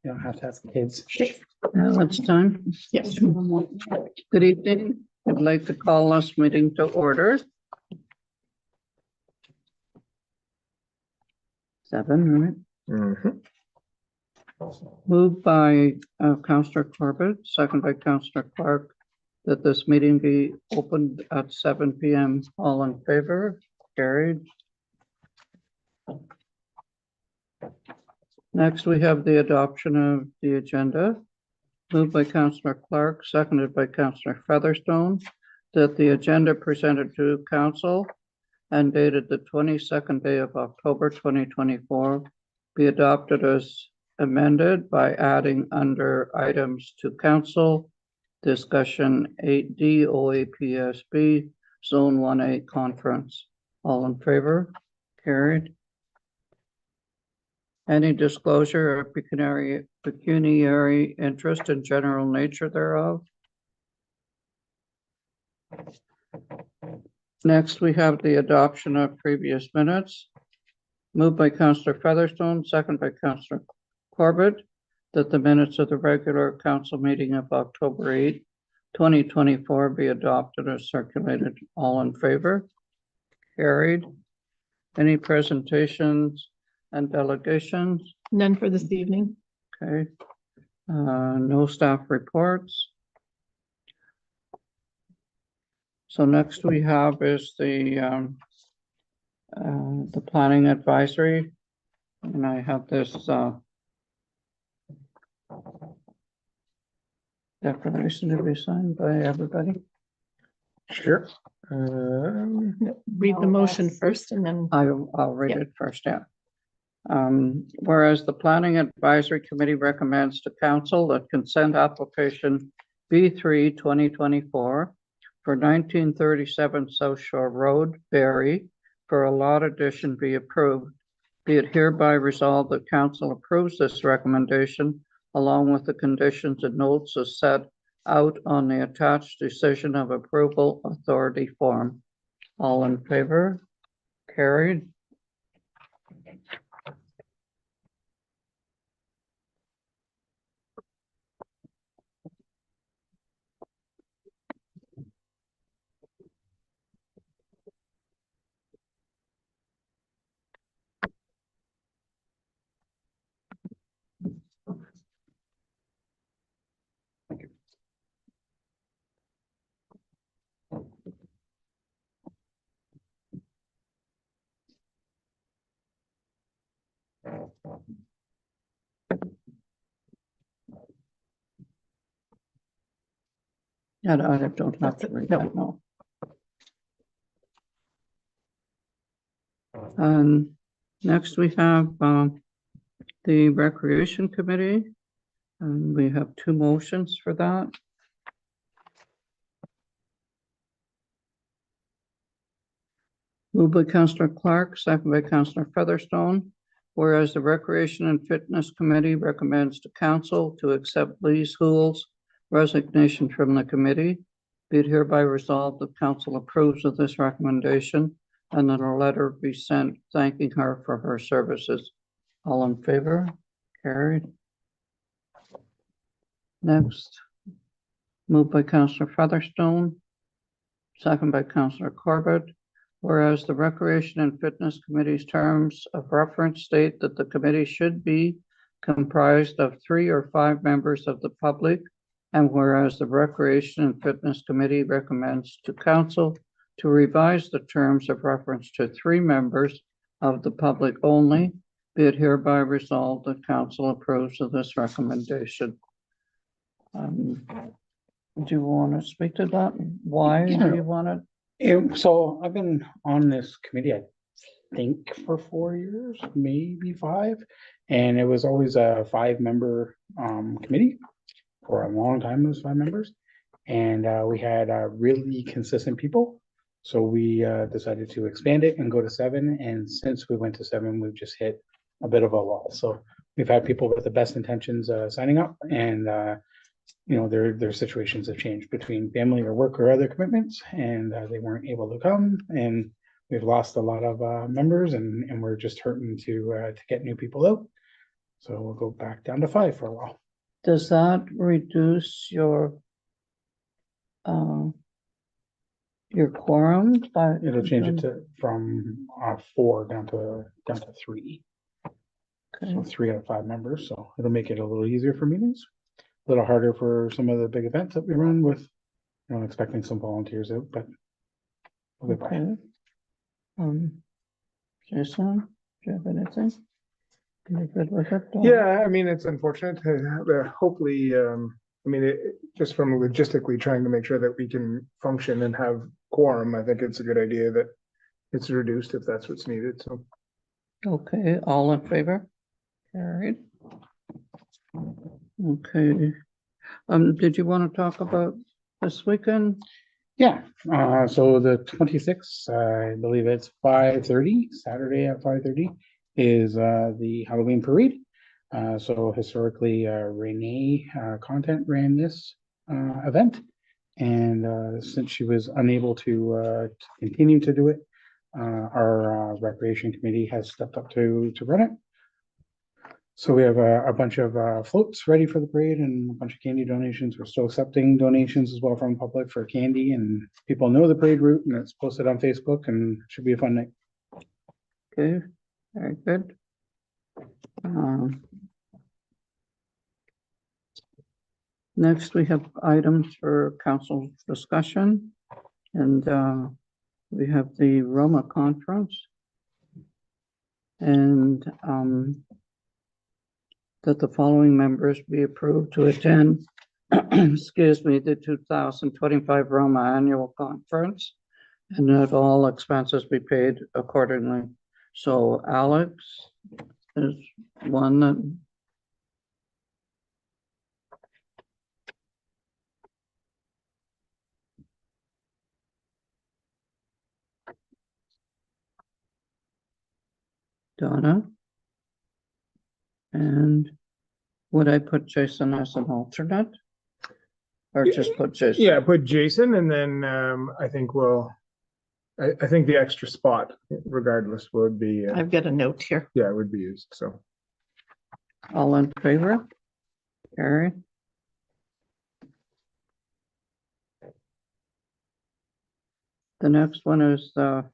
You don't have to ask the kids. Now it's time. Yes. Good evening. I'd like to call this meeting to order. 7, right? Mhm. Moved by Councillor Corbett, second by Councillor Clark, that this meeting be opened at 7 p.m. All in favor? Carried. Next, we have the adoption of the agenda. Moved by Councillor Clark, seconded by Councillor Featherstone, that the agenda presented to council and dated the 22nd day of October 2024 be adopted as amended by adding under items to council discussion 8D OAPSB Zone 1A conference. All in favor? Carried. Any disclosure of pecuniary interest and general nature thereof. Next, we have the adoption of previous minutes. Moved by Councillor Featherstone, second by Councillor Corbett, that the minutes of the regular council meeting of October 8, 2024 be adopted as circulated. All in favor? Carried. Any presentations and delegations? None for this evening. Okay. No staff reports. So next we have is the planning advisory, and I have this declaration to be signed by everybody. Sure. Read the motion first and then. I'll read Yeah. it first, yeah. Whereas the Planning Advisory Committee recommends to council that consent application B3 2024 for 1937 South Shore Road, Barrie, for a lot addition be approved. Be it hereby resolved that council approves this recommendation along with the conditions and notes as set out on the attached decision of approval authority form. All in favor? Carried. I don't have to read that, no. Next we have the Recreation Committee, and we have 2 motions for that. Moved by Councillor Clark, second by Councillor Featherstone. Whereas the Recreation and Fitness Committee recommends to council to accept Lee School's resignation from the committee, be it hereby resolved that council approves of this recommendation and that a letter be sent thanking her for her services. All in favor? Carried. Next, moved by Councillor Featherstone, second by Councillor Corbett. Whereas the Recreation and Fitness Committee's terms of reference state that the committee should be comprised of 3 or 5 members of the public, and whereas the Recreation and Fitness Committee recommends to council to revise the terms of reference to 3 members of the public only, be it hereby resolved that council approves of this recommendation. Do you want to speak to that? Why do you want to? So I've been on this committee, I think, for 4 years, maybe 5. And it was always a 5-member committee. For a long time, it was 5 members. And we had really consistent people. So we decided to expand it and go to 7. And since we went to 7, we've just hit a bit of a lull. So we've had people with the best intentions signing up, and their situations have changed between family or work or other commitments, and they weren't able to come, and we've lost a lot of members, and we're just hurting to get new people out. So we'll go back down to 5 for a while. Does that reduce your quorum by? It'll change it to from 4 down to 3. Okay. So 3 out of 5 members. So it'll make it a little easier for meetings. A little harder for some of the big events that we run with, expecting some volunteers out, but we'll get by. Okay. Jason, do you have anything? You good with it? Dawn? Yeah, I mean, it's unfortunate to have, hopefully, just from logistically trying to make sure that we can function and have quorum, I think it's a good idea that it's reduced if that's what's needed, so. Okay, all in favor? Carried. Okay. Did you want to talk about this weekend? Yeah, so the 26th, I believe it's 5:30, Saturday at 5:30 is the Halloween parade. So historically, Renee Content ran this event. And since she was unable to continue to do it, our recreation committee has stepped up to run it. So we have a bunch of floats ready for the parade and a bunch of candy donations. We're still accepting donations as well from the public for candy, and people know the parade route, and it's posted on Facebook, and it should be a fun night. Okay, very good. Next, we have items for council discussion, and we have the Roma conference. And that the following members be approved to attend, excuse me, the 2025 Roma Annual Conference, and that all expenses be paid accordingly. So Alex is one that. Donna. And would I put Jason as an alternate? Or Yeah, just put Jason? Yeah, put Jason and then I think I think the extra spot regardless would be, I've got a note here. yeah, it would be used, so. All in favor? Carrie? The next one is to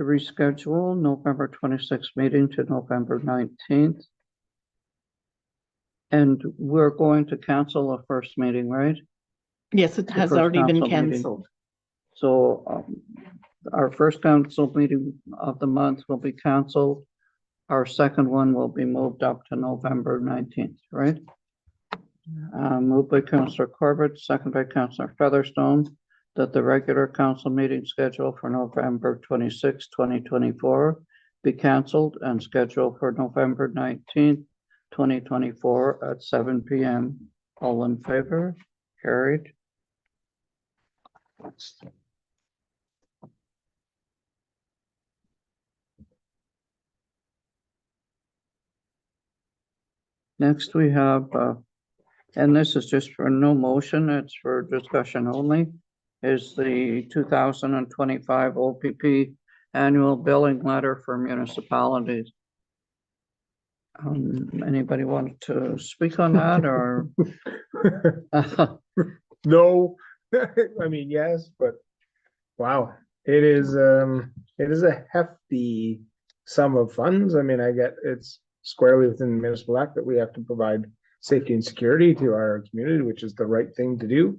reschedule November 26th meeting to November 19th. And we're going to cancel a first meeting, right? Yes, it has first already been council meeting. canceled. So our first council meeting of the month will be canceled. Our second one will be moved up to November 19th, right? Moved by Councillor Corbett, second by Councillor Featherstone, that the regular council meeting scheduled for November 26, 2024 be canceled and scheduled for November 19th, 2024 at 7 p.m. All in favor? Carried. Next, we have, and this is just for no motion, it's for discussion only, is the 2025 OPP annual billing letter for municipalities. Anybody want to speak on that or? No, I mean, yes, but wow, it is a hefty sum of funds. I mean, I get it's squarely within the municipal act that we have to provide safety and security to our community, which is the right thing to do.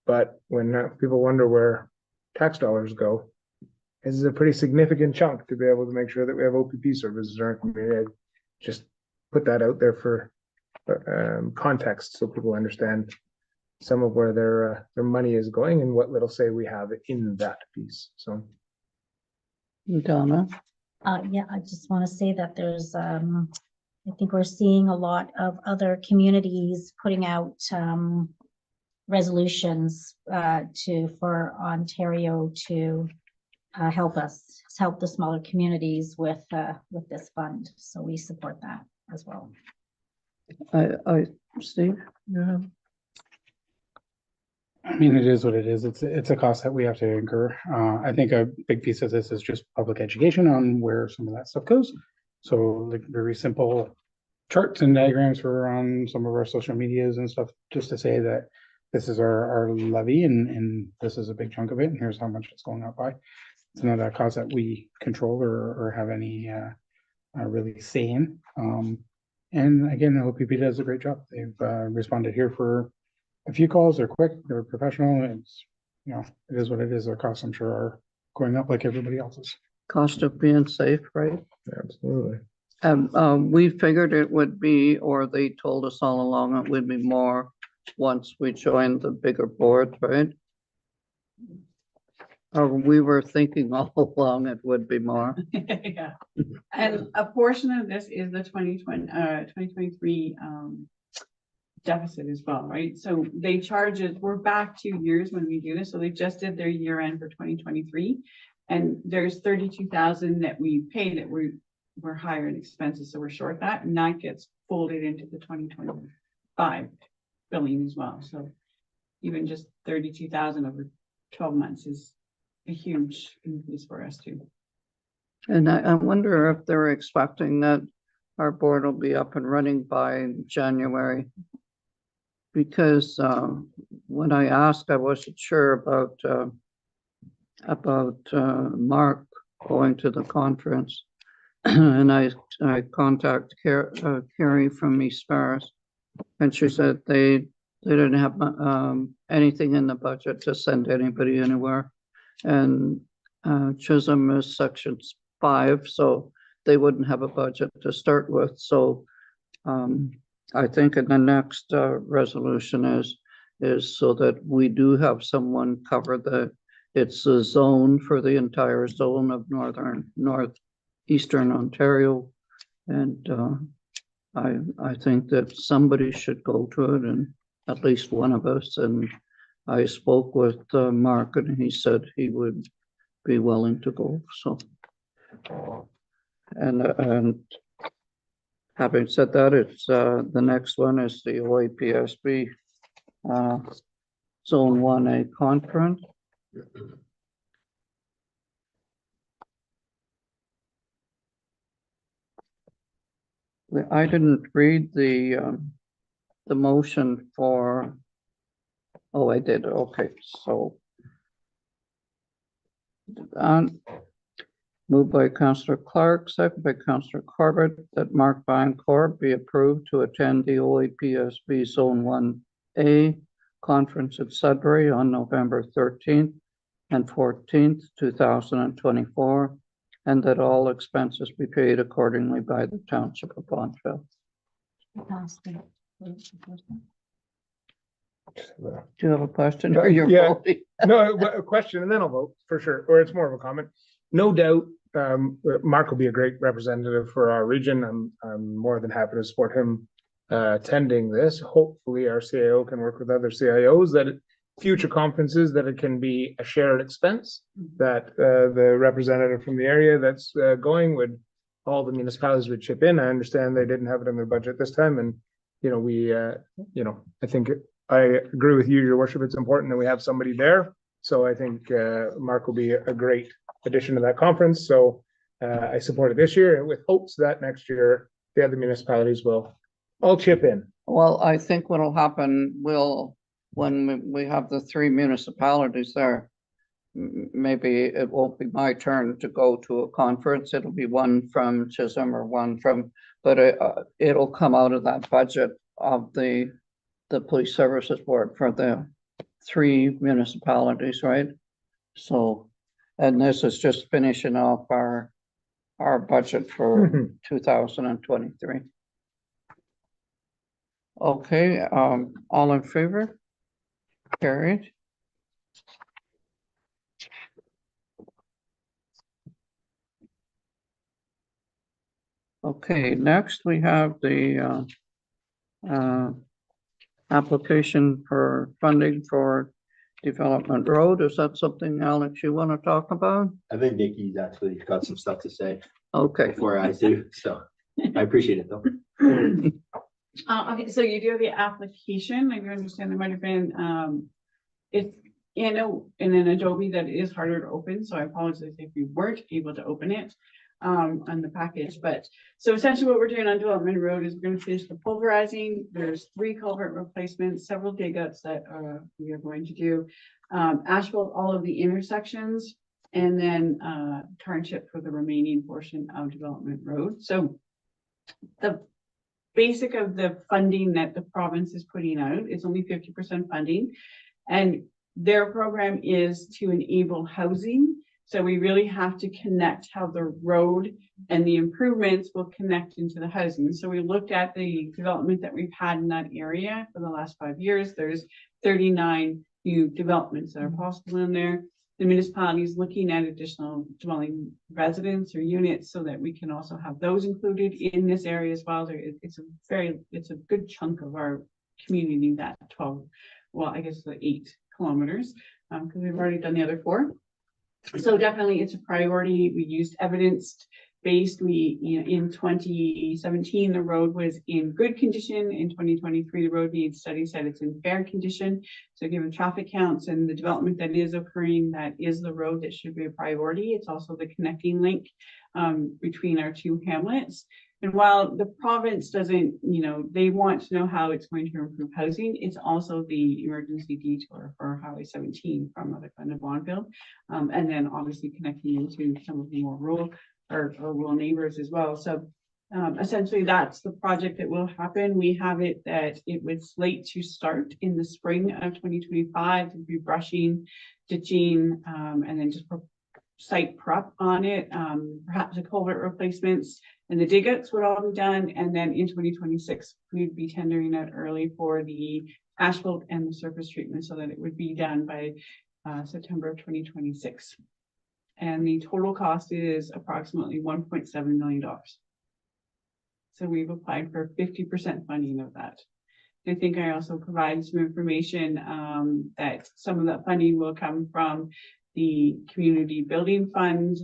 But when people wonder where tax dollars go, this is a pretty significant chunk to be able to make sure that we have OPP services in our community. I just put that out there for context so people understand some of where their money is going and what little say we have in that piece. So Donna? Yeah, I just want to say that there's, I think we're seeing a lot of other communities putting out resolutions for Ontario to help the smaller communities with this fund. So we support that as well. Steve? Yeah. I mean, it is what it is. It's a cost that we have to incur. I think a big piece of this is just public education on where some of that stuff goes. So like very simple charts and diagrams for on some of our social medias and stuff, just to say that this is our levy and this is a big chunk of it, and here's how much it's going up by. It's not a cost that we control or have any really say in. And again, the OPP does a great job. They've responded here for a few calls. They're quick, they're professional. It's, you know, it is what it is. Their costs, I'm sure, are going up like everybody else's. Cost of being safe, right? Absolutely. We figured it would be, or they told us all along it would be more once we joined the bigger board, right? Or we were thinking all along it would be more. Yeah, and a portion of this is the 2023 deficit as well, right? So they charge it, we're back 2 years when we do this, so they just did their year end for 2023. And there's 32,000 that we pay that we're higher in expenses, so we're short that, and that gets folded into the 2025 billing as well. So even just 32,000 over 12 months is a huge increase for us too. And I wonder if they're expecting that our board will be up and running by January. Because when I asked, I wasn't sure about Mark going to the conference. And I contacted Carrie from East Paris, and she said they didn't have anything in the budget to send anybody anywhere. And Chisholm is section 5, so they wouldn't have a budget to start with. So I think in the next resolution is so that we do have someone cover it's a zone for the entire zone of northeastern Ontario. And I think that somebody should go to it, and at least one of us. And I spoke with Mark, and he said he would be willing to go. So, and having said that, it's the next one is the OAPSB Zone 1A conference. I didn't read the motion for. Oh, I did. Okay, so moved by Councillor Clark, second by Councillor Corbett, that Mark Vancouver be approved to attend the OAPSB Zone 1A conference at Sudbury on November 13th and 14th, 2024, and that all expenses be paid accordingly by the Township of Bonfil. Do you have a question or you're Yeah. voting? No, a question and then I'll vote for sure, or it's more of a comment. No doubt, Mark will be a great representative for our region. I'm more than happy to support him attending this. Hopefully our CIO can work with other CIOs that at future conferences that it can be a shared expense, that the representative from the area that's going would, all the municipalities would chip in. I understand they didn't have it in their budget this time, and I think I agree with you, your worship. It's important that we have somebody there. So I think Mark will be a great addition to that conference. So I support it this year with hopes that next year the other municipalities will all chip in. Well, I think what'll happen when we have the 3 municipalities there, maybe it won't be my turn to go to a conference. It'll be one from Chisholm or one from, but it'll come out of that budget of the Police Services Board for the 3 municipalities, right? So, and this is just finishing off our budget for 2023. Okay, all in favor? Carried. Okay, next we have the application for funding for Development Road. Is that something, Alex, you want to talk about? I think Nikki's actually got some stuff to say Okay. before I do, so I appreciate it though. Okay, so you do the application, I do understand there might have been, it's in an Adobe that is harder to open, so I apologize if you weren't able to open it. on the package, but so essentially what we're doing on Development Road is we're gonna finish the pulverizing. There's 3 culvert replacements, several dig ups that we are going to do. Asphalt all of the intersections, and then tar and chip for the remaining portion of Development Road. So the basic of the funding that the province is putting out is only 50% funding. And their program is to enable housing. So we really have to connect how the road and the improvements will connect into the housing. So we looked at the development that we've had in that area for the last 5 years. There's 39 new developments that are possible in there. The municipality is looking at additional dwelling residents or units so that we can also have those included in this area as well. It's a good chunk of our community, that 12, well, I guess the 8 kilometers, because we've already done the other 4. So definitely it's a priority. We used evidence-based. In 2017, the road was in good condition. In 2023, the road needs study said it's in fair condition. So given traffic counts and the development that is occurring, that is the road that should be a priority. It's also the connecting link between our 2 hamlets. And while the province doesn't, they want to know how it's going to improve housing, it's also the emergency detour for Highway 17 from Rutherford to Bonfield. And then obviously connecting into some of the more rural or rural neighbors as well. So essentially that's the project that will happen. We have it that it would slate to start in the spring of 2025 to be brushing, ditching, and then just site prep on it, perhaps the culvert replacements and the dig outs would all be done. And then in 2026, we'd be tendering out early for the asphalt and the surface treatment so that it would be done by September of 2026. And the total cost is approximately $1.7 million. So we've applied for 50% funding of that. I think I also provide some information that some of that funding will come from the community building fund.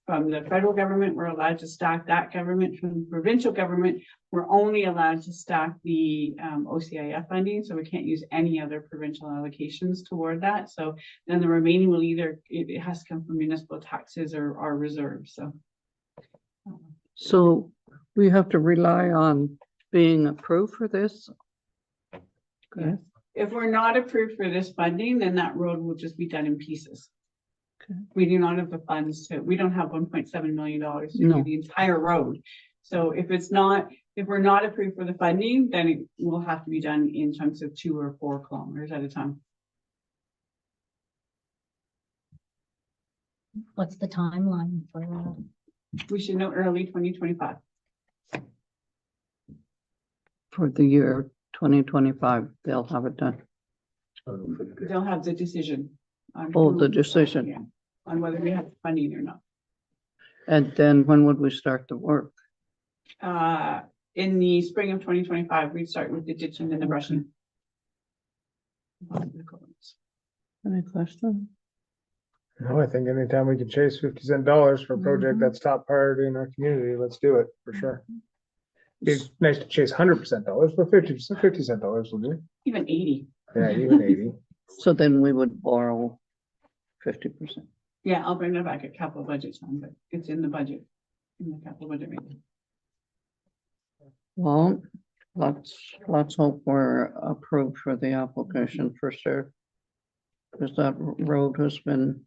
From the federal government, we're allowed to stack that government. From the provincial government, we're only allowed to stack the OCIF funding, so we can't use any other provincial allocations toward that. So then the remaining will either, it has to come from municipal taxes or our reserves. So we have to rely on being approved for this? Okay. If we're not approved for this funding, then that road will just be done in pieces. Okay. We do not have the funds we don't have $1.7 million to No. do the entire road. So if we're not approved for the funding, then it will have to be done in chunks of 2 or 4 kilometers at a time. What's the timeline for that? We should know early 2025. For the year 2025, they'll have it done. They'll have the decision. On Oh, who- the decision. yeah, on whether we have funding or not. And then when would we start the work? In the spring of 2025, we start with the ditching and the brushing. Any questions? No, I think anytime we can chase 50-cent dollars for a project that's top priority in our community, let's do it for sure. It's nice to chase 100% dollars, but 50-cent dollars will do. Even 80. Yeah, even 80. So then we would borrow 50%. Yeah, I'll bring that back at capital budget time, but it's in the budget, in the capital budget meeting. Well, let's hope we're approved for the application for sure. Because that road has been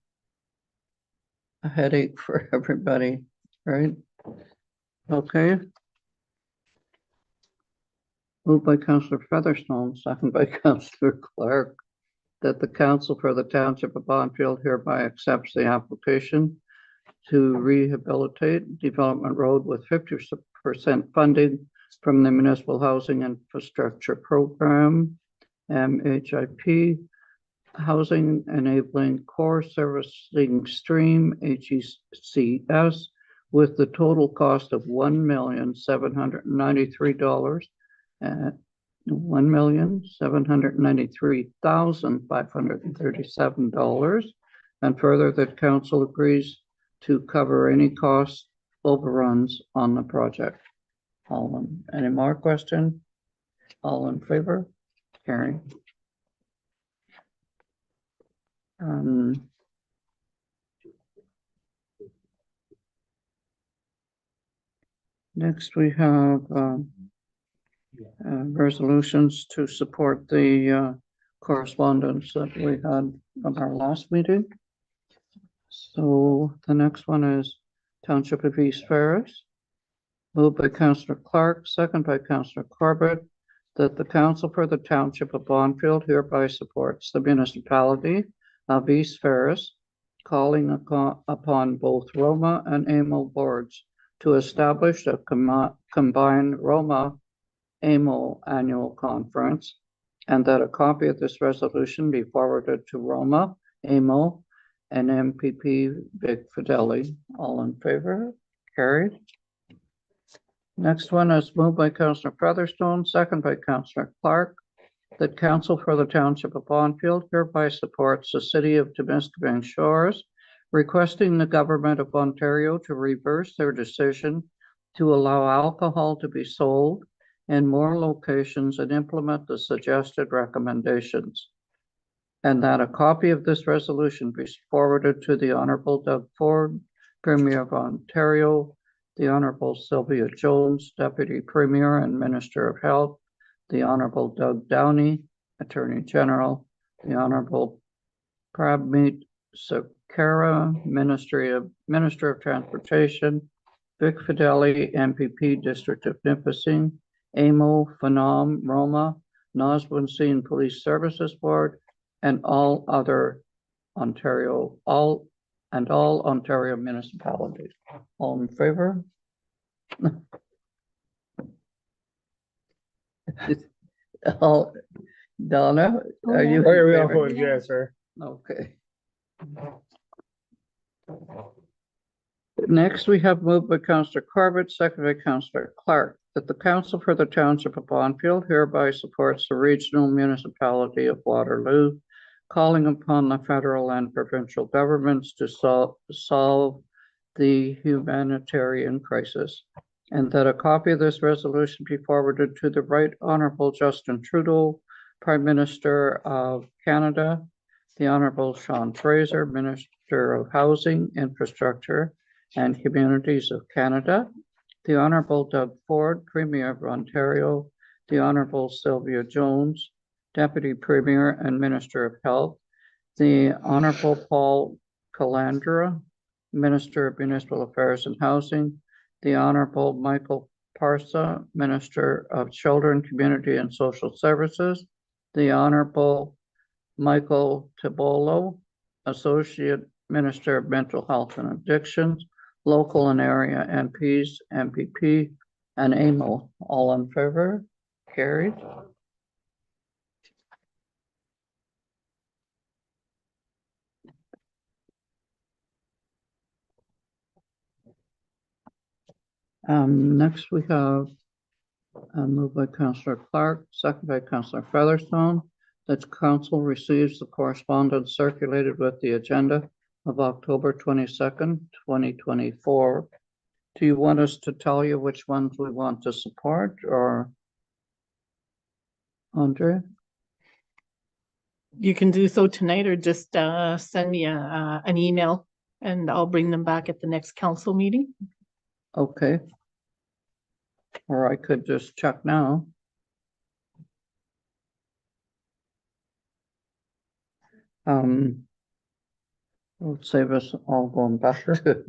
a headache for everybody, right? Okay. Moved by Councillor Featherstone, second by Councillor Clark, that the council for the Township of Bonfield hereby accepts the application to rehabilitate Development Road with 50% funding from the Municipal Housing Infrastructure Program, MHIP, Housing Enabling Core Servicing Stream, HECS, with the total cost of $1,793,537 and further that council agrees to cover any cost overruns on the project. Any more question? All in favor? Carry. Next, we have resolutions to support the correspondence that we had from our last meeting. So the next one is Township of East Ferris. Moved by Councillor Clark, second by Councillor Corbett, that the council for the Township of Bonfield hereby supports the municipality of East Ferris, calling upon both Roma and AMO boards to establish a combined Roma-AMO annual conference, and that a copy of this resolution be forwarded to Roma, AMO, and MPP Vic Fideli. All in favor? Carried. Next one is moved by Councillor Featherstone, second by Councillor Clark, that council for the Township of Bonfield hereby supports the city of Temiskaming Shores, requesting the government of Ontario to reverse their decision to allow alcohol to be sold in more locations and implement the suggested recommendations. And that a copy of this resolution be forwarded to the Honorable Doug Ford, Premier of Ontario, the Honorable Sylvia Jones, Deputy Premier and Minister of Health, the Honorable Doug Downey, Attorney General, the Honorable Prabmeet Sakara, Minister of Transportation, Vic Fideli, MPP, District of Nipissing, AMO, Phenom, Roma, Noswinsin Police Services Board, and all Ontario municipalities. All in favor? All, Donna, are you? Oh, yeah, we in all favor? voted yes, sir. Okay. Next, we have moved by Councillor Corbett, second by Councillor Clark, that the council for the Township of Bonfield hereby supports the regional municipality of Waterloo, calling upon the federal and provincial governments to solve the humanitarian crisis, and that a copy of this resolution be forwarded to the Right Honorable Justin Trudeau, Prime Minister of Canada, the Honorable Sean Fraser, Minister of Housing, Infrastructure, and Communities of Canada, the Honorable Doug Ford, Premier of Ontario, the Honorable Sylvia Jones, Deputy Premier and Minister of Health, the Honorable Paul Calandra, Minister of Municipal Affairs and Housing, the Honorable Michael Parsa, Minister of Children, Community and Social Services, the Honorable Michael Tibolo, Associate Minister of Mental Health and Addictions, local and area MPs, MPP, and AMO. All in favor? Carried. Next we have moved by Councillor Clark, second by Councillor Featherstone, that council receives the correspondence circulated with the agenda of October 22nd, 2024. Do you want us to tell you which ones we want to support, or Andre? You can do so tonight or just send me an email and I'll bring them back at the next council meeting. Okay. Or I could just check now. We'll save us all going back to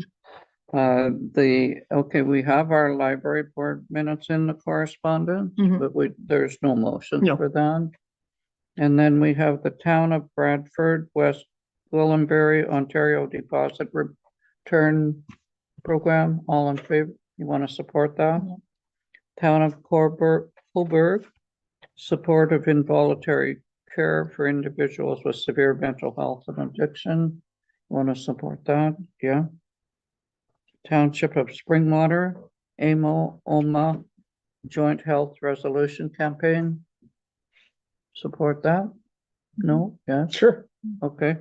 it. Okay, we have our library board minutes in the correspondence, Mhm. but there's no motion No. for that. And then we have the town of Bradford, West Gwillimbury, Ontario Deposit Return Program. All in favor? You want to support that? Yeah. Town of Coburg, support of involuntary care for individuals with severe mental health and addiction. Want to support that? Yeah. Township of Springwater, AMO, OMA, Joint Health Resolution Campaign. Support that? No? Yes? Sure. Okay.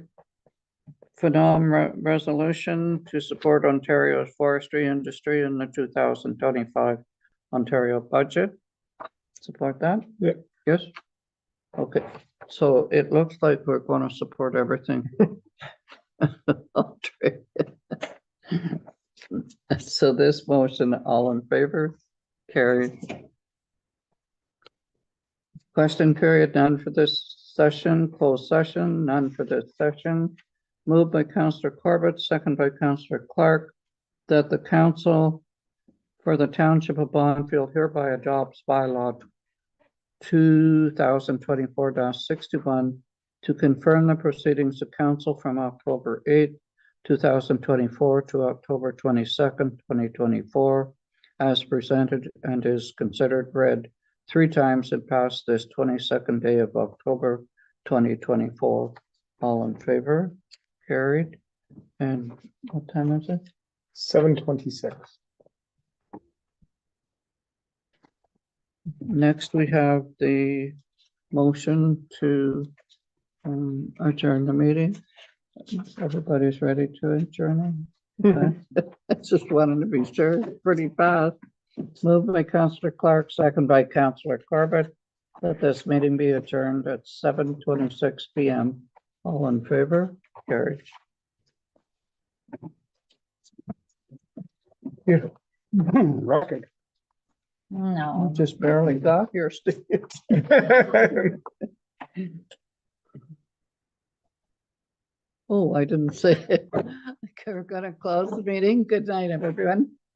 Phenom resolution to support Ontario's forestry industry in the 2025 Ontario budget. Support that? Yeah. Yes? Okay, so it looks like we're going to support everything. So this motion, all in favor, carried. Question period, none for this session, closed session, none for this session. Moved by Counselor Corbett, second by Counselor Clark, that the council for the Township of Bonfield hereby adopts bylaw 2024-61 to confirm the proceedings of council from October 8, 2024 to October 22nd, 2024, as presented and is considered read 3 times and passed this 22nd day of October 2024. All in favor? Carried. And what time is it? 7:26. Next, we have the motion to adjourn the meeting. Everybody's ready to adjourn. Okay. I just wanted to be sure, pretty fast. Moved by Counselor Clark, second by Counselor Corbett, that this meeting be adjourned at 7:26 PM. All in favor? Carried. Rocket. No. Just barely got here, Steve. Oh, I didn't say it. We're gonna close the meeting. Good night, everyone.